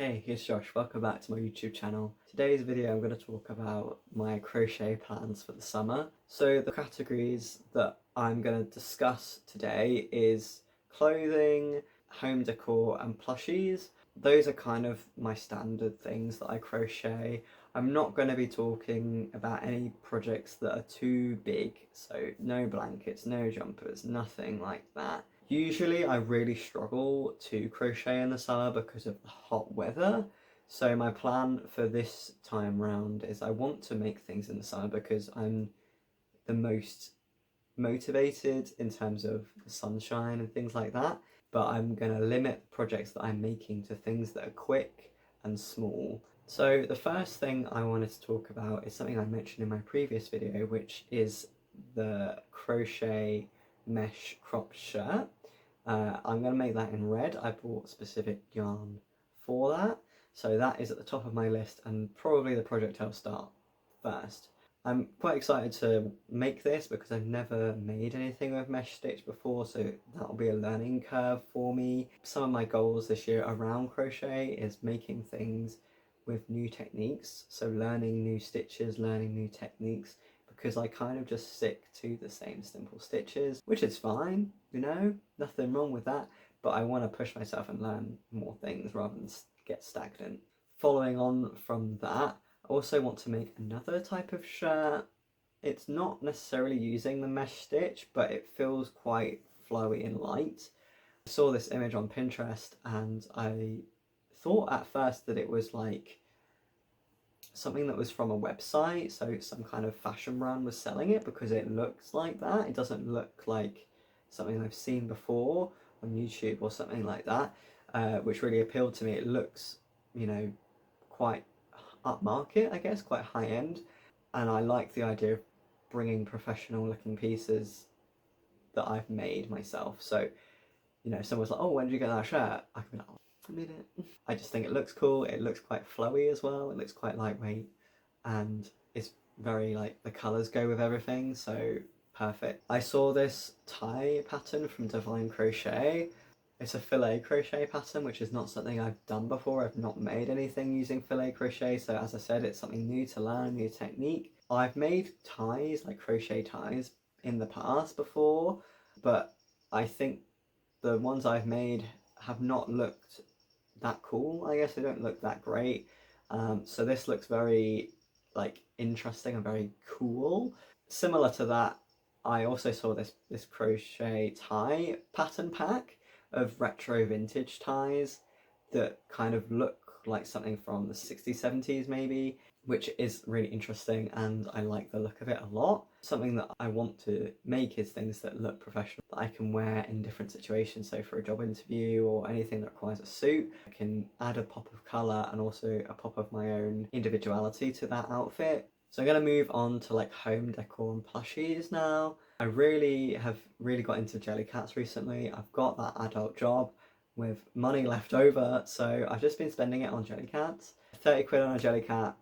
Hey, it's Josh, welcome back to my YouTube channel. Today's video I'm going to talk about my crochet plans for the summer. So the categories that I'm going to discuss today is clothing, home decor and plushies. Those are kind of my standard things that I crochet. I'm not going to be talking about any projects that are too big, so no blankets, no jumpers, nothing like that. Usually I really struggle to crochet in the summer because of the hot weather. So my plan for this time round is I want to make things in the summer because I'm the most motivated in terms of the sunshine and things like that. But I'm going to limit projects that I'm making to things that are quick and small. So the first thing I wanted to talk about is something I mentioned in my previous video, which is the crochet mesh cropped shirt. I'm going to make that in red. I bought specific yarn for that. So that is at the top of my list and probably the project I'll start first. I'm quite excited to make this because I've never made anything with mesh stitch before, so that'll be a learning curve for me. Some of my goals this year around crochet is making things with new techniques, so learning new stitches, learning new techniques, because I kind of just stick to the same simple stitches, which is fine, you know, nothing wrong with that, but I want to push myself and learn more things rather than get stagnant. Following on from that, I also want to make another type of shirt. It's not necessarily using the mesh stitch, but it feels quite flowy and light. I saw this image on Pinterest and I thought at first that it was like something that was from a website, so some kind of fashion brand was selling it because it looks like that. It doesn't look like something I've seen before on YouTube or something like that, which really appealed to me. It looks, you know, quite upmarket, I guess, quite high end, and I like the idea of bringing professional looking pieces that I've made myself. So, you know, if someone's like, oh, when did you get that shirt? I can be like, oh, I made it. I just think it looks cool. It looks quite flowy as well. It looks quite lightweight and it's very like the colours go with everything, so perfect. I saw this tie pattern from Divine Crochet. It's a filet crochet pattern, which is not something I've done before. I've not made anything using filet crochet, so as I said, it's something new to learn, new technique. I've made ties, like crochet ties, in the past before, but I think the ones I've made have not looked that cool. I guess they don't look that great. So this looks very like interesting and very cool. Similar to that, I also saw this crochet tie pattern pack of retro vintage ties that kind of look like something from the 60s, 70s maybe, which is really interesting and I like the look of it a lot. Something that I want to make is things that look professional, that I can wear in different situations. So for a job interview or anything that requires a suit, I can add a pop of colour and also a pop of my own individuality to that outfit. So I'm going to move on to like home decor and plushies now. I have really got into jelly cats recently. I've got that adult job with money left over, so I've just been spending it on jelly cats. 30 quid on a jelly cat,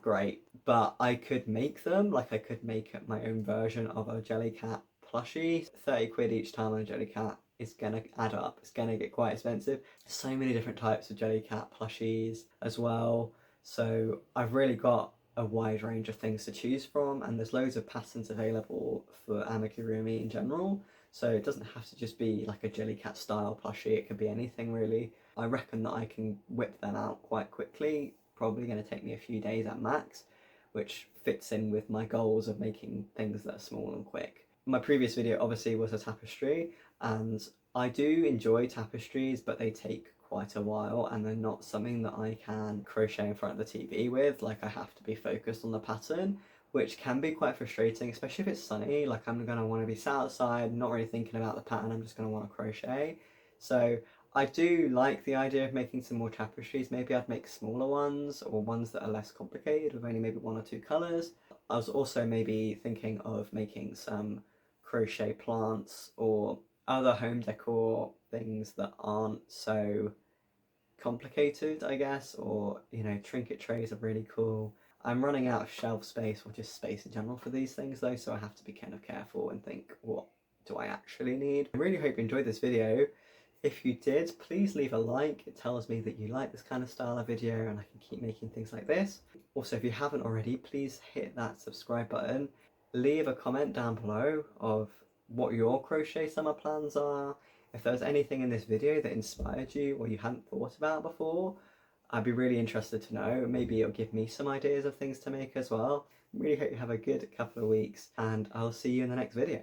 great, but I could make them, like I could make my own version of a jelly cat plushie. 30 quid each time on a jelly cat is gonna add up, it's gonna get quite expensive. So many different types of jelly cat plushies as well, so I've really got a wide range of things to choose from, and there's loads of patterns available for amigurumi in general, so it doesn't have to just be like a jelly cat style plushie, it could be anything really. I reckon that I can whip them out quite quickly, probably going to take me a few days at max, which fits in with my goals of making things that are small and quick. My previous video obviously was a tapestry, and I do enjoy tapestries, but they take quite a while and they're not something that I can crochet in front of the TV with. Like I have to be focused on the pattern, which can be quite frustrating, especially if it's sunny. Like I'm going to want to be sat outside, not really thinking about the pattern, I'm just going to want to crochet. So I do like the idea of making some more tapestries. Maybe I'd make smaller ones or ones that are less complicated with only maybe one or two colours. I was also maybe thinking of making some crochet plants or other home decor things that aren't so complicated, I guess, or, you know, trinket trays are really cool. I'm running out of shelf space or just space in general for these things though, so I have to be kind of careful and think, what do I actually need? I really hope you enjoyed this video. If you did, please leave a like. It tells me that you like this kind of style of video and I can keep making things like this. Also, if you haven't already, please hit that subscribe button. Leave a comment down below of what your crochet summer plans are. If there's anything in this video that inspired you or you hadn't thought about before, I'd be really interested to know. Maybe it'll give me some ideas of things to make as well. Really hope you have a good couple of weeks and I'll see you in the next video.